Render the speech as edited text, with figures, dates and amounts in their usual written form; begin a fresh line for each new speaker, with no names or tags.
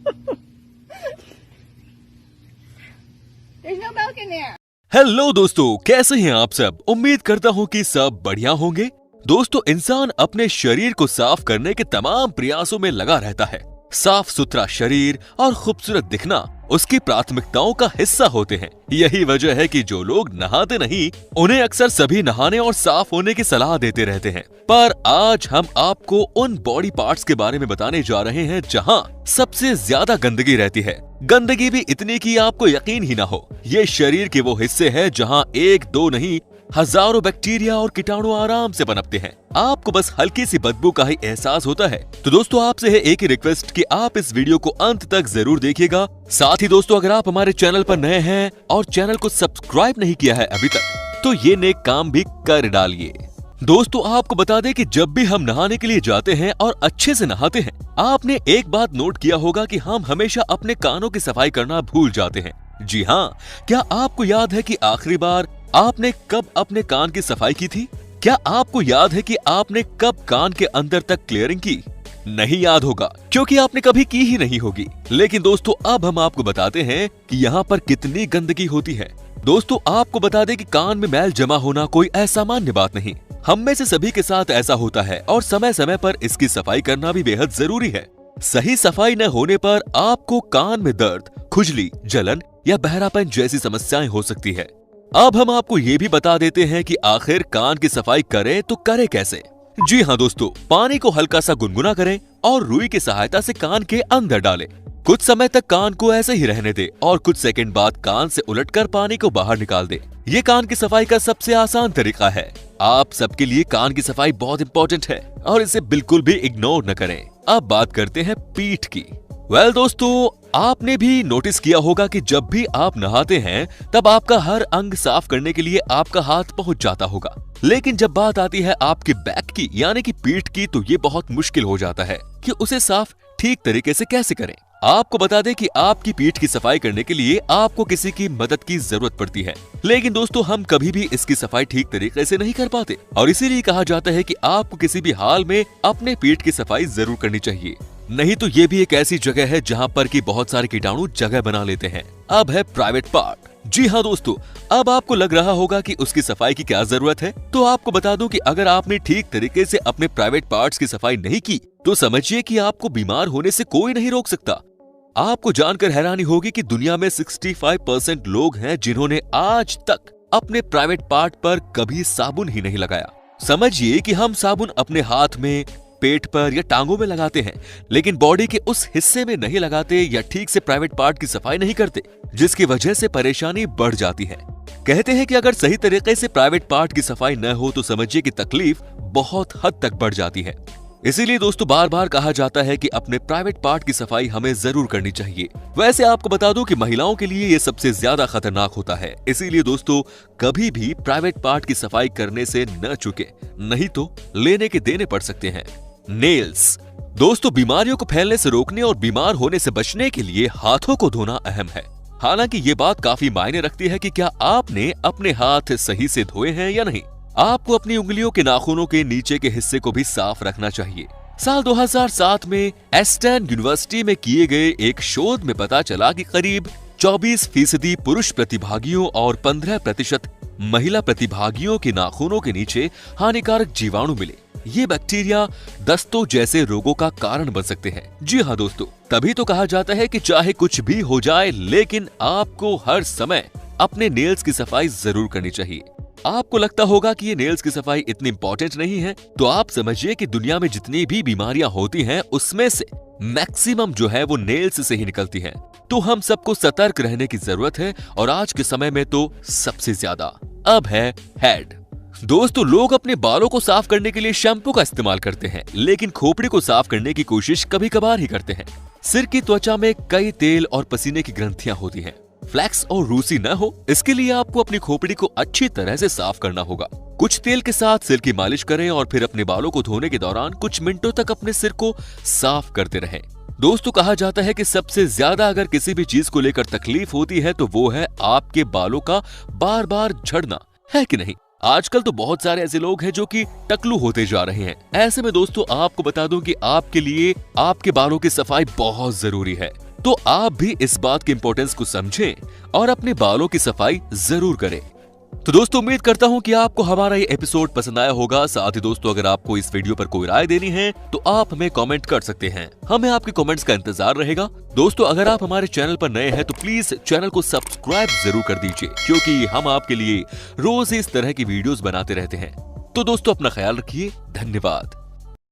There's no milk in there.
Hello दोस्तों, कैसे हैं आप सब। उम्मीद करता हूँ कि सब बढ़िया होंगे। दोस्तों, इंसान अपने शरीर को साफ करने के तमाम प्रयासों में लगा रहता है। साफ सुथरा शरीर और खूबसूरत दिखना उसकी प्राथमिकताओं का हिस्सा होते हैं। यही वजह है कि जो लोग नहाते नहीं, उन्हें अक्सर सभी नहाने और साफ होने की सलाह देते रहते हैं। पर आज हम आपको उन बॉडी पार्ट्स के बारे में बताने जा रहे हैं जहां सबसे ज्यादा गंदगी रहती है। गंदगी भी इतनी कि आपको यकीन ही ना हो। ये शरीर के वो हिस्से हैं जहां एक दो नहीं, हजारों बैक्टीरिया और कीटाणु आराम से पनपते हैं। आपको बस हल्की सी बदबू का ही एहसास होता है। तो दोस्तों, आपसे है एक ही रिक्वेस्ट कि आप इस वीडियो को अंत तक जरूर देखिएगा। साथ ही दोस्तों, अगर आप हमारे चैनल पर नए हैं और चैनल को सब्सक्राइब नहीं किया है अभी तक, तो ये नेक काम भी कर डालिए। दोस्तों, आपको बता दें कि जब भी हम नहाने के लिए जाते हैं और अच्छे से नहाते हैं, आपने एक बात नोट किया होगा कि हम हमेशा अपने कानों की सफाई करना भूल जाते हैं। जी हाँ, क्या आपको याद है कि आखिरी बार आपने कब अपने कान की सफाई की थी? क्या आपको याद है कि आपने कब कान के अंदर तक क्लियरिंग की? नहीं याद होगा, क्योंकि आपने कभी की ही नहीं होगी। लेकिन दोस्तों, अब हम आपको बताते हैं कि यहाँ पर कितनी गंदगी होती है। दोस्तों, आपको बता दें कि कान में मैल जमा होना कोई असामान्य बात नहीं। हम में से सभी के साथ ऐसा होता है और समय समय पर इसकी सफाई करना भी बेहद जरूरी है। सही सफाई न होने पर आपको कान में दर्द, खुजली, जलन या बहरापन जैसी समस्याएं हो सकती है। अब हम आपको ये भी बता देते हैं कि आखिर कान की सफाई करें तो करें कैसे। जी हाँ दोस्तों, पानी को हल्का सा गुनगुना करें और रुई की सहायता से कान के अंदर डालें। कुछ समय तक कान को ऐसे ही रहने दें और कुछ सेकंड बाद कान से उलटकर पानी को बाहर निकाल दें। ये कान की सफाई का सबसे आसान तरीका है। आप सबके लिए कान की सफाई बहुत इंपॉर्टेंट है और इसे बिल्कुल भी इग्नोर न करें। अब बात करते हैं पीठ की। दोस्तों, आपने भी नोटिस किया होगा कि जब भी आप नहाते हैं तब आपका हर अंग साफ करने के लिए आपका हाथ पहुंच जाता होगा। लेकिन जब बात आती है आपके बैक की यानी कि पीठ की, तो ये बहुत मुश्किल हो जाता है कि उसे साफ ठीक तरीके से कैसे करें। आपको बता दें कि आपकी पीठ की सफाई करने के लिए आपको किसी की मदद की जरूरत पड़ती है। लेकिन दोस्तों, हम कभी भी इसकी सफाई ठीक तरीके से नहीं कर पाते और इसीलिए कहा जाता है कि आपको किसी भी हाल में अपने पीठ की सफाई जरूर करनी चाहिए। नहीं तो ये भी एक ऐसी जगह है जहाँ पर कि बहुत सारे कीटाणु जगह बना लेते हैं। अब है प्राइवेट पार्ट। जी हाँ दोस्तों, अब आपको लग रहा होगा कि उसकी सफाई की क्या जरूरत है। तो आपको बता दूं कि अगर आपने ठीक तरीके से अपने प्राइवेट पार्ट्स की सफाई नहीं की, तो समझिए कि आपको बीमार होने से कोई नहीं रोक सकता। आपको जानकर हैरानी होगी कि दुनिया में 65% लोग हैं जिन्होंने आज तक अपने प्राइवेट पार्ट पर कभी साबुन ही नहीं लगाया। समझिए कि हम साबुन अपने हाथ में, पेट पर या टांगों में लगाते हैं, लेकिन बॉडी के उस हिस्से में नहीं लगाते या ठीक से प्राइवेट पार्ट की सफाई नहीं करते, जिसकी वजह से परेशानी बढ़ जाती है। कहते हैं कि अगर सही तरीके से प्राइवेट पार्ट की सफाई न हो तो समझिए कि तकलीफ बहुत हद तक बढ़ जाती है। इसीलिए दोस्तों, बार बार कहा जाता है कि अपने प्राइवेट पार्ट की सफाई हमें जरूर करनी चाहिए। वैसे आपको बता दूं कि महिलाओं के लिए ये सबसे ज्यादा खतरनाक होता है। इसीलिए दोस्तों, कभी भी प्राइवेट पार्ट की सफाई करने से न चूके, नहीं तो लेने के देने पड़ सकते हैं। नेल्स। दोस्तों, बीमारियों को फैलने से रोकने और बीमार होने से बचने के लिए हाथों को धोना अहम है। हालांकि ये बात काफी मायने रखती है कि क्या आपने अपने हाथ सही से धोए हैं या नहीं। आपको अपनी उंगलियों के नाखूनों के नीचे के हिस्से को भी साफ रखना चाहिए। साल 2007 में एस्टन यूनिवर्सिटी में किए गए एक शोध में पता चला कि करीब 24% पुरुष प्रतिभागियों और 15% महिला प्रतिभागियों के नाखूनों के नीचे हानिकारक जीवाणु मिले। ये बैक्टीरिया दस्तों जैसे रोगों का कारण बन सकते हैं। जी हाँ दोस्तों, तभी तो कहा जाता है कि चाहे कुछ भी हो जाए, लेकिन आपको हर समय अपने नेल्स की सफाई जरूर करनी चाहिए। आपको लगता होगा कि ये नेल्स की सफाई इतनी इंपॉर्टेंट नहीं है, तो आप समझिए कि दुनिया में जितनी भी बीमारियां होती हैं, उसमें से मैक्सिमम जो है वो नेल्स से ही निकलती हैं। तो हम सबको सतर्क रहने की जरूरत है और आज के समय में तो सबसे ज्यादा। अब है हेड। दोस्तों, लोग अपने बालों को साफ करने के लिए शैम्पू का इस्तेमाल करते हैं, लेकिन खोपड़ी को साफ करने की कोशिश कभी कभार ही करते हैं। सिर की त्वचा में कई तेल और पसीने की ग्रंथियां होती हैं। फ्लैक्स और रूसी न हो, इसके लिए आपको अपनी खोपड़ी को अच्छी तरह से साफ करना होगा। कुछ तेल के साथ सिर की मालिश करें और फिर अपने बालों को धोने के दौरान कुछ मिनटों तक अपने सिर को साफ करते रहें। दोस्तों, कहा जाता है कि सबसे ज्यादा अगर किसी भी चीज को लेकर तकलीफ होती है तो वो है आपके बालों का बार बार झड़ना, है कि नहीं। आजकल तो बहुत सारे ऐसे लोग हैं जो कि टकलू होते जा रहे हैं। ऐसे में दोस्तों, आपको बता दूं कि आपके लिए आपके बालों की सफाई बहुत जरूरी है। तो आप भी इस बात की इंपॉर्टेंस को समझें और अपने बालों की सफाई जरूर करें। तो दोस्तों उम्मीद करता हूं कि आपको हमारा ये एपिसोड पसंद आया होगा। साथ ही दोस्तों अगर आपको इस वीडियो पर कोई राय देनी है तो आप हमें कमेंट कर सकते हैं, हमें आपके कमेंट्स का इंतजार रहेगा। दोस्तों अगर आप हमारे चैनल पर नए हैं तो प्लीज चैनल को सब्सक्राइब जरूर कर दीजिए, क्योंकि हम आपके लिए रोज इस तरह की वीडियोस बनाते रहते हैं। तो दोस्तों अपना ख्याल रखिए, धन्यवाद।